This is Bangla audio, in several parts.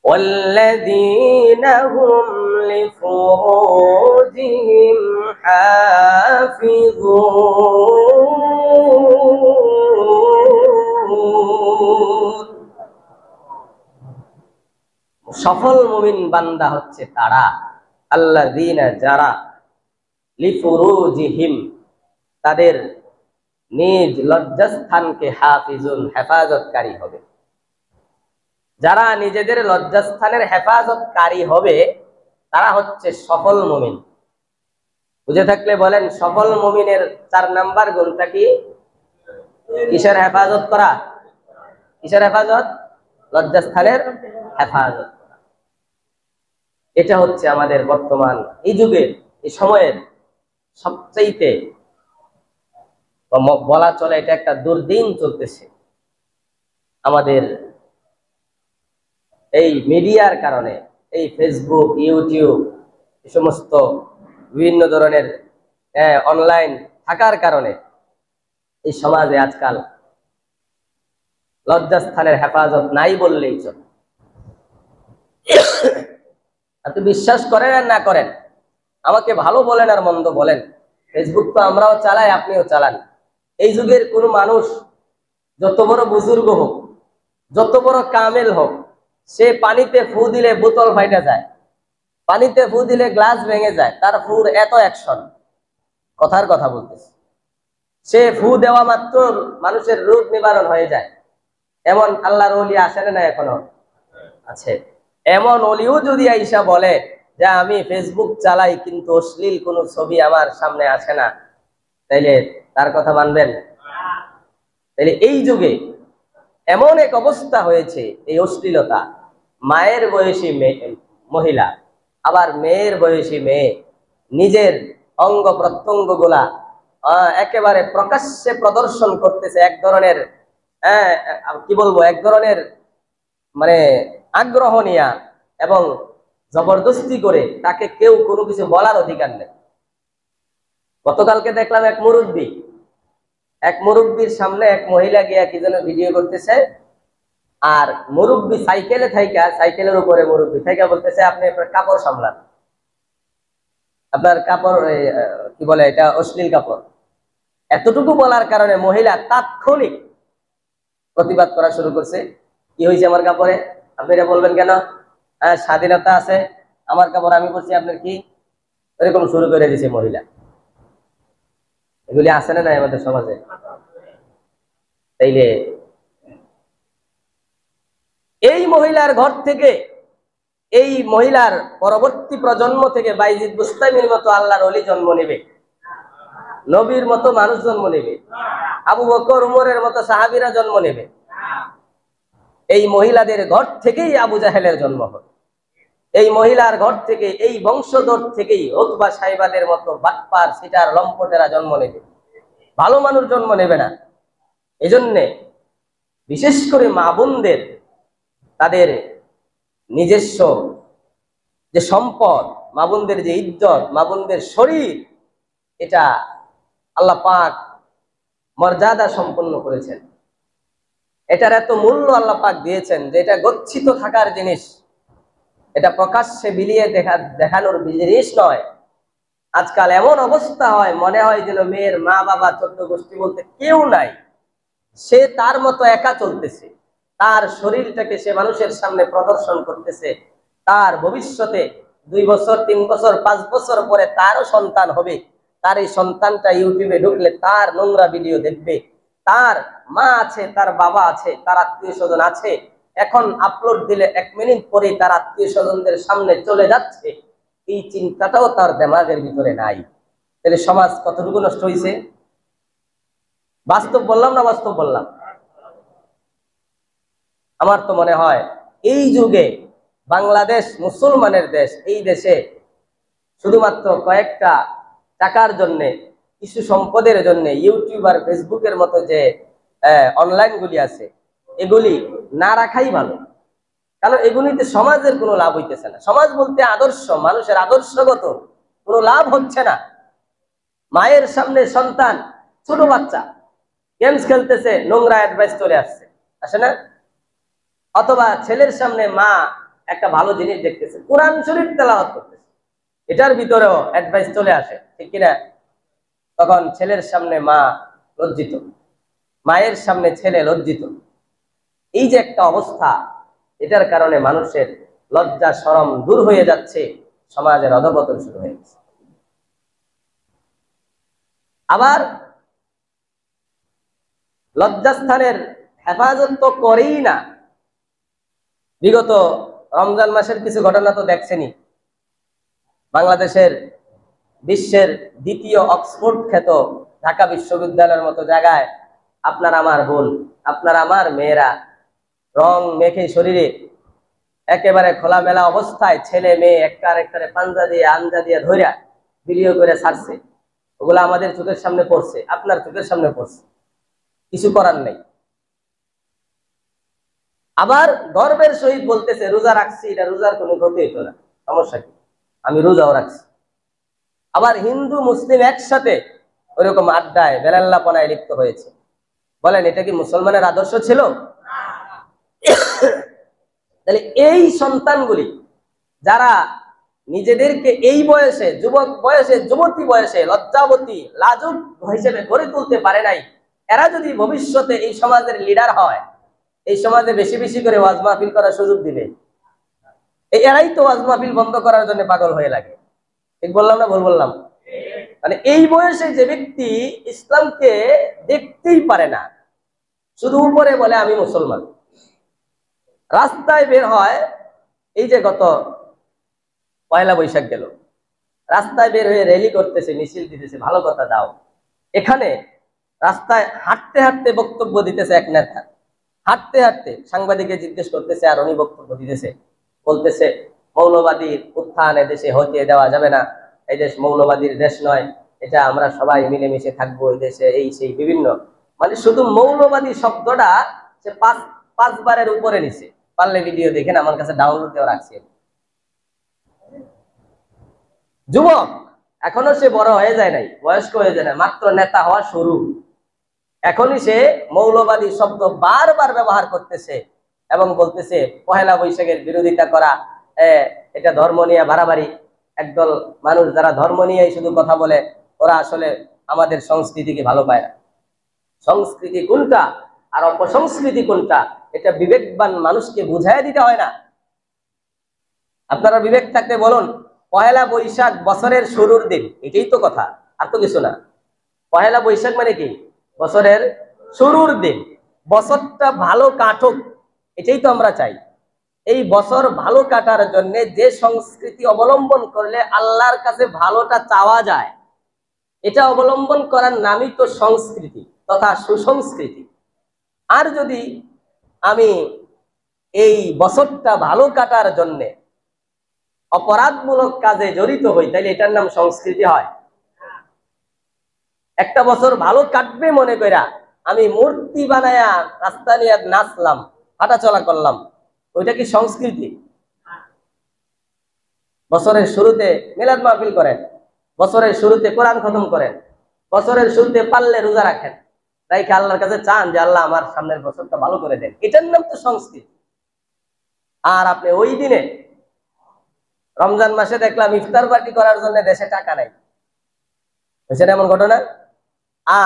والذين هم لفروجهم حافظون। সফল মুমিন বান্দা হচ্ছে তারা আল্লাযীনা যারা লিফুরুজিহিম তাদের নিজ লজ্জাস্থানকে হাফিজুন হেফাজতকারী হবে। যারা নিজেদের লজ্জাস্থানের হেফাজতকারী হবে তারা হচ্ছে সফল মুমিন। বুঝে থাকলে বলেন, সফল মুমিনের 4 নাম্বার গুণটা কি? কিসের হেফাজত করা? কিসের হেফাজত? লজ্জাস্থানের হেফাজত করা। এটা হচ্ছে আমাদের বর্তমান এই যুগের এই সময়ের সবচাইতে বলা চলে এটা একটা দুর্দিন চলতেছে আমাদের এই মিডিয়ার কারণে। এই ফেসবুক, ইউটিউব, এই সমস্ত বিভিন্ন ধরনের অনলাইন থাকার কারণে এই সমাজে আজকাল লজ্জাস্থানের হেফাজত নাই বললেই চলে। আপনি বিশ্বাস করেন আর না করেন, আমাকে ভালো বলেন আর মন্দ বলেন, ফেসবুক তো আমরাও চালাই, আপনিও চালান। এই যুগের কোনো মানুষ যত বড় বুজুর্গ হোক, যত বড় কামেল হোক, সে পানিতে ফু দিলে বোতল ফাইটা যায়, পানিতে ফু দিলে গ্লাস ভেঙে যায়, তার ফুর এত অ্যাকশন। কথার কথা বলতেছে, সে ফু দেওয়া মাত্র মানুষের রোগ নিবারণ হয়ে যায়। এমন আল্লাহর ওলি আসে না এখনো? আছে। এমন ওলিও যদি আইসা বলে যে আমি ফেসবুক চালাই কিন্তু অশ্লীল কোন ছবি আমার সামনে আসে না, তাইলে তার কথা মানবেন? তাইলে এই যুগে এমন এক অবস্থা হয়েছে, এই অশ্লীলতা, মায়ের বয়সী মহিলা আবার মেয়ের বয়সী মেয়ে নিজের অঙ্গ প্রত্যঙ্গ গুলা একেবারে প্রকাশ্যে প্রদর্শন করতেছে। এক ধরনের কি বলবো, এক ধরনের মানে আগ্রহ নিয়া এবং জবরদস্তি করে, তাকে কেউ কোনো কিছু বলার অধিকার নেই। গতকালকে দেখলাম এক মুরব্বীর সামনে এক মহিলা গিয়া কি যেন ভিডিও করতেছে, আর মুরব্বী সাইকেলে থাইকা, সাইকেলের উপরে মুরব্বী থাইকা বলতেছে আপনি আপনার কাপড় সামলান, আপনার কাপড় কি বলে এটা অশ্লীল কাপড়। এতটুকু বলার কারণে মহিলা তাৎক্ষণিক প্রতিবাদ করা শুরু করছে। কি হয়েছে আমার কাপড়ে? আপনি এটা বলবেন কেন? স্বাধীনতা আছে, আমার কাপড় আমি করছি, আপনার কি? এরকম শুরু করে দিয়েছে মহিলা। এগুলি আছে না নাই আমাদের সমাজে? তাইলে এই মহিলার ঘর থেকে, এই মহিলার পরবর্তী প্রজন্ম থেকে বাইজিদ বুস্তামির মতো আল্লাহর ওলি জন্ম নেবে, নবীর মতো মানুষ জন্ম নেবে, আবু বকর উমরের মতো সাহাবীরা জন্ম নেবে। এই মহিলাদের ঘর থেকেই আবু জাহেলের জন্ম হবে। এই মহিলার ঘর থেকে, এই বংশধর থেকেই উতবা সাইবাদের মতো বাটপার সিটার লম্পটেরা জন্ম নেবে, ভালো মানুষ জন্ম নেবে না। এজন্যে বিশেষ করে মা বোনদের তাদের নিজস্ব যে সম্পদ, মা বোনদের যে ইজ্জত, মা বোনদের শরীর, এটা আল্লাহ পাক মর্যাদা সম্পন্ন করেছেন। এটার এত মূল্য আল্লাহ পাক দিয়েছেন যে এটা গচ্ছিত থাকার জিনিস, এটা প্রকাশ্যে বিলিয়ে দেখানোর জিনিস নয়। আজকাল এমন অবস্থা হয়, মনে হয় যেন মেয়ের মা বাবা 14 গোষ্ঠী বলতে কেউ নাই, সে তার মতো একা চলতেছে, তার শরীরটাকে সে মানুষের সামনে প্রদর্শন করতেছে। তার ভবিষ্যতে 2 বছর 3 বছর 5 বছর পরে তারও সন্তান হবে, তার এই সন্তানটা ইউটিউবে ঢুকলে তার নোংরা ভিডিও দেখবে। তার মা আছে, তার বাবা আছে, তার আত্মীয় স্বজন আছে, এখন আপলোড দিলে 1 মিনিট পরেই তার আত্মীয় স্বজনদের সামনে চলে যাচ্ছে, এই চিন্তাটাও তার দিমাগের ভিতরে নাই। তাহলে সমাজ কতটুকু নষ্ট হয়েছে? বাস্তব বললাম না বাস্তব বললাম? আমার তো মনে হয় এই যুগে বাংলাদেশ মুসলমানের দেশ, এই দেশে শুধুমাত্র কয়েকটা টাকার জন্যে, কিছু সম্পদের জন্য ইউটিউব আর ফেসবুকের মতো যে অনলাইন গুলি আছে, এগুলি না রাখাই ভালো। কারণ এগুলিতে সমাজের কোনো লাভ হইতেছে না। সমাজ বলতে আদর্শ, মানুষের আদর্শগত কোনো লাভ হচ্ছে না। মায়ের সামনে সন্তান, ছোট বাচ্চা গেমস খেলতেছে, নোংরা অ্যাডভাইস চলে আসছে, আসে না? অথবা ছেলের সামনে মা একটা ভালো জিনিস দেখতেছে, কোরআন শরীফ তেলাওয়াত করতেছে, এটার ভিতরেও অ্যাডভাইস চলে আসে, ঠিক কিনা? তখন ছেলের সামনে মা লজ্জিত, মায়ের সামনে ছেলে লজ্জিত। এই যে একটা অবস্থা, এটার কারণে মানুষের লজ্জা শরম দূর হয়ে যাচ্ছে, সমাজের অধঃপতন শুরু হয়ে গেছে। আবার লজ্জাস্থানের হেফাজত তো করেই না। বিগত রমজান মাসের কিছু ঘটনা তো দেখছেনই। বাংলাদেশের বিশ্বের দ্বিতীয় অক্সফোর্ড খ্যাত ঢাকা বিশ্ববিদ্যালয়ের মতো জায়গায় আপনার আমার বোন, আপনার আমার মেয়েরা রং মেখে শরীরে একেবারে খোলামেলা অবস্থায় ছেলে মেয়ে একটা আরেকটারে পাঞ্জা দিয়ে আঞ্জা দিয়ে ধইরা ভিডিও করে ছাড়ছে। ওগুলো আমাদের চোখের সামনে পড়ছে, আপনার চোখের সামনে পড়ছে, কিছু করার নেই। আবার গর্বের সহিত বলতেছে রোজা রাখছি, এটা রোজার কোনো ক্ষতি হইতো না, সমস্যা কি, আমি রোজাও রাখছি। আবার হিন্দু মুসলিম একসাথে ওইরকম আড্ডায় বেলাল্লাপনায় লিপ্ত হয়েছে। বলেন এটা কি মুসলমানের আদর্শ ছিল? তাহলে এই সন্তানগুলি যারা নিজেদেরকে এই বয়সে, যুবক বয়সে, যুবতী বয়সে লজ্জাবতী লাজুক হিসেবে গড়ে তুলতে পারে নাই, এরা যদি ভবিষ্যতে এই সমাজের লিডার হয়, এই সমাজে বেশি বেশি করে ওয়াজ মাহফিল করার সুযোগ দিবে। এরাই তো ওয়াজ মাহফিল বন্ধ করার জন্য পাগল হয়ে লাগে। ঠিক বললাম না ভুল বললাম? মানে এই বয়সে যে ব্যক্তি ইসলামকে দেখতেই পারে না, শুধু উপরে বলে আমি মুসলমান, রাস্তায় বের হয়, এই যে গত পয়লা বৈশাখ গেল, রাস্তায় বের হয়ে র্যালি করতেছে, মিছিল দিতেছে, ভালো কথা দাও। এখানে রাস্তায় হাঁটতে হাঁটতে বক্তব্য দিতেছে এক নেতা, হাঁটতে হাঁটতে সাংবাদিকে জিজ্ঞেস করতেছে, আর উনি বক্তব্য দিতেছে, বলতেছে মৌলবাদীর উত্থান এদেশে হতে দেওয়া যাবে না, এই দেশ মৌলবাদীর দেশ নয়, এটা আমরা সবাই মিলেমিশে থাকবো এই দেশে, এই সেই বিভিন্ন, মানে শুধু মৌলবাদী শব্দটা সে পাঁচবারের উপরে নিছে। পারলে ভিডিও দেখেন, আমার কাছে ডাউনলোড দেওয়া রাখছি। যুবক, এখনো সে বড় হয়ে যায় নাই, বয়স্ক হয়ে যায় না, মাত্র নেতা হওয়া শুরু। এখনই সে মৌলবাদী শব্দ বারবার ব্যবহার করতেছে এবং বলতেছে পহেলা বৈশাখের বিরোধিতা করা, এটা ধর্ম নিয়ে বাড়াবাড়ি। একদল মানুষ যারা ধর্ম নিয়ে শুধু কথা বলে, ওরা আসলে আমাদের সংস্কৃতিকে ভালো পায় না। সংস্কৃতি কোনটা আর অপসংস্কৃতি কোনটা, এটা বিবেকবান মানুষকে বুঝাই দিতে হয় না? আপনারা বিবেক থাকতে বলুন, পহেলা বৈশাখ বছরের শুরুর দিন, এটাই তো কথা, আর তো কিছু না। পহেলা বৈশাখ মানে কি? বছরের শুরুর দিন, বছরটা ভালো কাটুক, এটাই তো আমরা চাই। এই বছর ভালো কাটার জন্য যে সংস্কৃতি অবলম্বন করলে আল্লাহর কাছে ভালোটা চাওয়া যায়, এটা অবলম্বন করার নামই তো সংস্কৃতি তথা সুসংস্কৃতি। আর যদি আমি এই বছরটা ভালো কাটার জন্যে অপরাধমূলক কাজে জড়িত হই, তাইলে এটার নাম সংস্কৃতি হয়? একটা বছর ভালো কাটবে মনে কইরা আমি মূর্তি বানায়া রাস্তা নিয়ে নাচলাম, হাঁটাচলা করলাম, ওইটা কি সংস্কৃতি? বছরের শুরুতে মিলাদ মাহফিল করেন, বছরের শুরুতে কোরআন খতম করেন, বছরের শুরুতে পারলে রোজা রাখেন, তাই কি আল্লাহর কাছে চান যে আল্লাহ আমার সামনের বছরটা ভালো করে দেন? এটার নাম তো সংস্কৃতি। আর আপনি ওই দিনে রমজান মাসে দেখলাম ইফতার পার্টি করার জন্য দেশে টাকা নাই, হয়েছে এমন ঘটনা।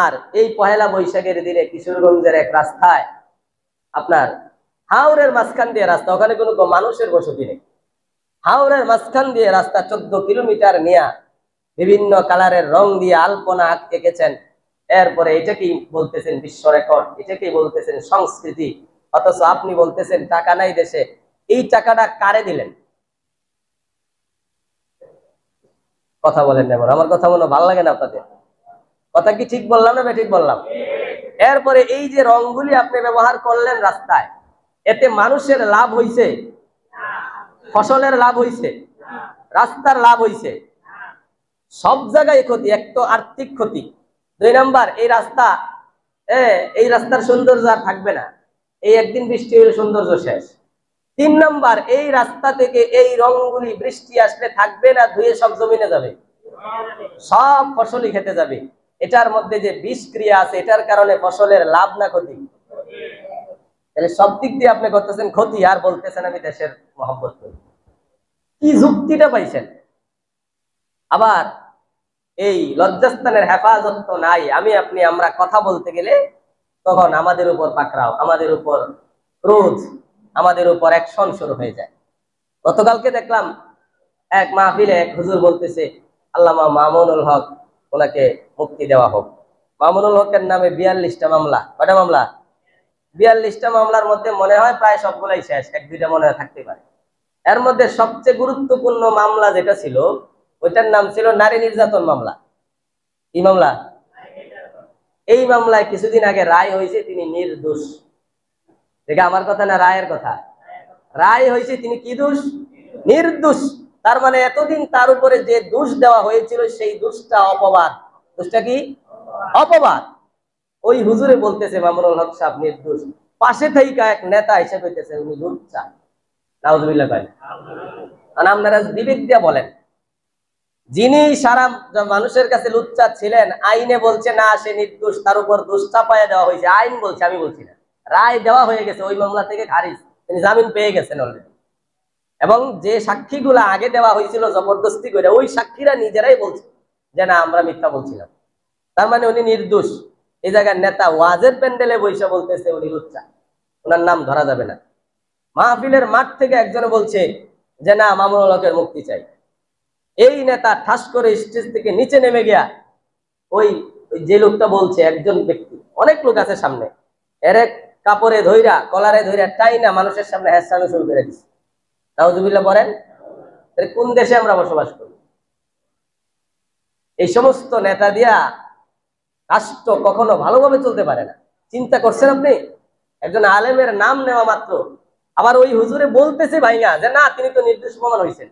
আর এই পহেলা বৈশাখের দিনে কিশোরগঞ্জের এক রাস্তায়, আপনার হাওরের মাঝখান দিয়ে রাস্তা, ওখানে কোনো মানুষের বসতি নেই, হাওরের মাঝখান দিয়ে রাস্তা 14 কিলোমিটার নিয়ে বিভিন্ন কালারের রং দিয়ে আলপনা এঁকেছেন। এরপরে এটাকেই বলতেছেন বিশ্ব রেকর্ড, এটাকেই বলতেছেন সংস্কৃতি, অথচ আপনি বলতেছেন টাকা নাই দেশে। এই টাকাটা কারে দিলেন? কথা বলেন না, আমার কথা মনে ভালো লাগে না আপনাদের? কথা কি ঠিক বললাম না ঠিক বললাম? এরপরে এই যে রংগুলি আপনি ব্যবহার করলেন রাস্তায়, এতে মানুষের লাভ হইছে? ফসলের লাভ হইছে? রাস্তার লাভ হইছে? সব জায়গায় ক্ষতি। এক তো আর্থিক ক্ষতি, 2 নাম্বার এই রাস্তার সৌন্দর্য আর থাকবে না, এই একদিন বৃষ্টি হলে সৌন্দর্য শেষ। 3 নাম্বার, এই রাস্তা থেকে এই রংগুলি বৃষ্টি আসলে থাকবে না, ধুয়ে সব জমিনে যাবে, সব ফসলই খেতে যাবে। এটার মধ্যে যে বিষক্রিয়া আছে, এটার কারণে ফসলের লাভ না ক্ষতি? তাহলে সব দিক দিয়ে আপনি করতেছেন ক্ষতি আর বলতেছেন আমি দেশের মহব্বত করি। কি যুক্তিটা পাইছেন? আবার এই লজ্জাস্থানের হেফাজত তো নাই, আমি আপনি আমরা কথা বলতে গেলে তখন আমাদের উপর পাকড়াও, আমাদের উপর ক্রোধ, আমাদের উপর অ্যাকশন শুরু হয়ে যায়। গতকালকে দেখলাম এক মাহফিলে এক হুজুর বলতেছে আল্লামা মামুনুল হক, ওনাকে মুক্তি দেওয়া হোক। মামুনুল হকের নামে 42টা মামলা। কয়টা মামলা? 42টা মামলার মধ্যে মনে হয় প্রায় সবগুলাই শেষ, এক দুইটা মনে হয় থাকতে পারে। এর মধ্যে সবচেয়ে গুরুত্বপূর্ণ মামলা যেটা ছিল ওইটার নাম ছিল নারী নির্যাতন মামলা। কি মামলা? এই মামলায় কিছুদিন আগে রায় হয়েছে তিনি নির্দোষ। দেখে আমার কথা না রায়ের কথা? রায় হয়েছে তিনি কি দোষ? নির্দোষ। তার মানে এতদিন তার উপরে যে দোষ দেওয়া হয়েছিল সেই দোষটা অপবাদ। দোষটা কি? অপবাদ। ওই হুজুরে বলতেছে মামুনুল হক সাহেব নির্দোষ, পাশে থেকে এক নেতা এসে কইতেছে উনি লুচ্চা। নাউজুবিল্লাহ ভাই। আর আপনারা বিবেক দিয়ে বলেন, যিনি সারা মানুষের কাছে লুচ্চা ছিলেন, আইনে বলছে না সে নির্দোষ, তার উপর দোষ চাপাইয়া দেওয়া হয়েছে। আইন বলছে, আমি বলছি না। রায় দেওয়া হয়ে গেছে, ওই মামলা থেকে খারিজ, তিনি জামিন পেয়ে গেছেন অলরেডি। এবং যে সাক্ষীগুলো আগে দেওয়া হয়েছিল জবরদস্তি করে, ওই সাক্ষীরা নিজেরাই বলছে যে না আমরা মিথ্যা বলছিলাম। তার মানে উনি নির্দোষ। এই জায়গায় নেতা ওয়াজের প্যান্ডেলে বৈশা বলতেছে উনি লুচ্চা, ওনার নাম ধরা যাবে না। মাহফিলের মাঠ থেকে একজনে বলছে যে না মামুনুল হকের মুক্তি চাই। এই নেতা ঠাস করে স্টেজ থেকে নিচে নেমে গিয়া ওই যে লোকটা বলছে, একজন ব্যক্তি, অনেক লোক আছে সামনে, এর এক কাপড়ে ধইরা কলারে ধইরা টাইনা মানুষের সামনে হ্যাঁসানো শুরু করে দিচ্ছে। নাউজুবিল্লাহ বলেন। কোন দেশে আমরা বসবাস করি? এই সমস্ত নেতা দিয়া রাষ্ট্র কখনো ভালোভাবে চলতে পারে না। চিন্তা করছেন আপনি? একজন আলেমের নাম নেওয়া মাত্র আবার ওই হুজুরে বলতেছে ভাইঙ্গা যে না তিনি তো নির্দোষ প্রমাণ হয়েছেন।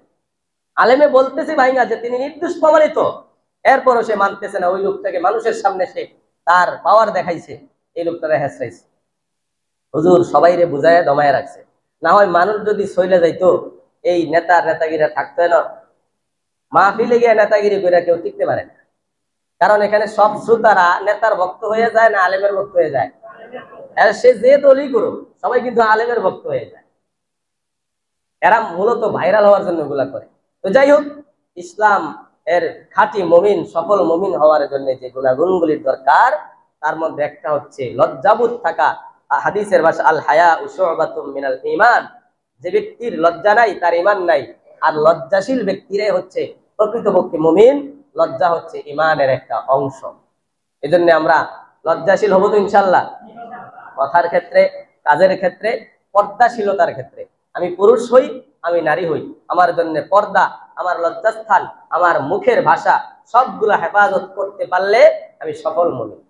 আলেমে বলতেছে ভাইঙ্গা যে তিনি নির্দোষ প্রমাণিত, এরপরও সে মানতেছে না। ওই লোকটাকে মানুষের সামনে সে তার পাওয়ার দেখাইছে, এই লোকটারে হেসরাইছে। হুজুর সবাইরে বুঝায় দমায় রাখছে। না হয় মানুষ যদি সইলে যাইতো, এই নেতার নেতাগিরা থাকতো না। মাহফিলে গিয়ে নেতাগিরি করে কেউ টিকতে পারে না। কারণ এখানে সব শ্রোতারা নেতার ভক্ত হয়ে যায় না আলেমের ভক্ত হয়ে যায়? সে যে দলই করুক সবাই কিন্তু আলেমের ভক্ত হয়ে যায়। এরা মূলত ভাইরাল হওয়ার জন্য এগুলা করে। তো যাই হোক, ইসলাম এর খাঁটি মুমিন, সফল মুমিন হওয়ার জন্য যে গুণাগুণগুলির দরকার তার মধ্যে একটা হচ্ছে লজ্জাবোধ থাকা। হাদিসের ভাষা আল হায়া শুবাতুম মিনাল ঈমান। যে ব্যক্তির লজ্জা নাই তার ঈমান নাই। আর লজ্জাশীল ব্যক্তিরাই হচ্ছে প্রকৃতপক্ষে মুমিন। লজ্জা হচ্ছে ঈমানের একটা অংশ। এজন্য আমরা লজ্জাশীল হব তো ইনশাআল্লাহ। কথার ক্ষেত্রে, কাজের ক্ষেত্রে, পর্দাশীলতার ক্ষেত্রে। আমি পুরুষ হই, আমি নারী হই, আমার জন্য পর্দা, আমার লজ্জাস্থান, আমার মুখের ভাষা সবগুলা হেফাজত করতে পারলে আমি সফল মুমিন।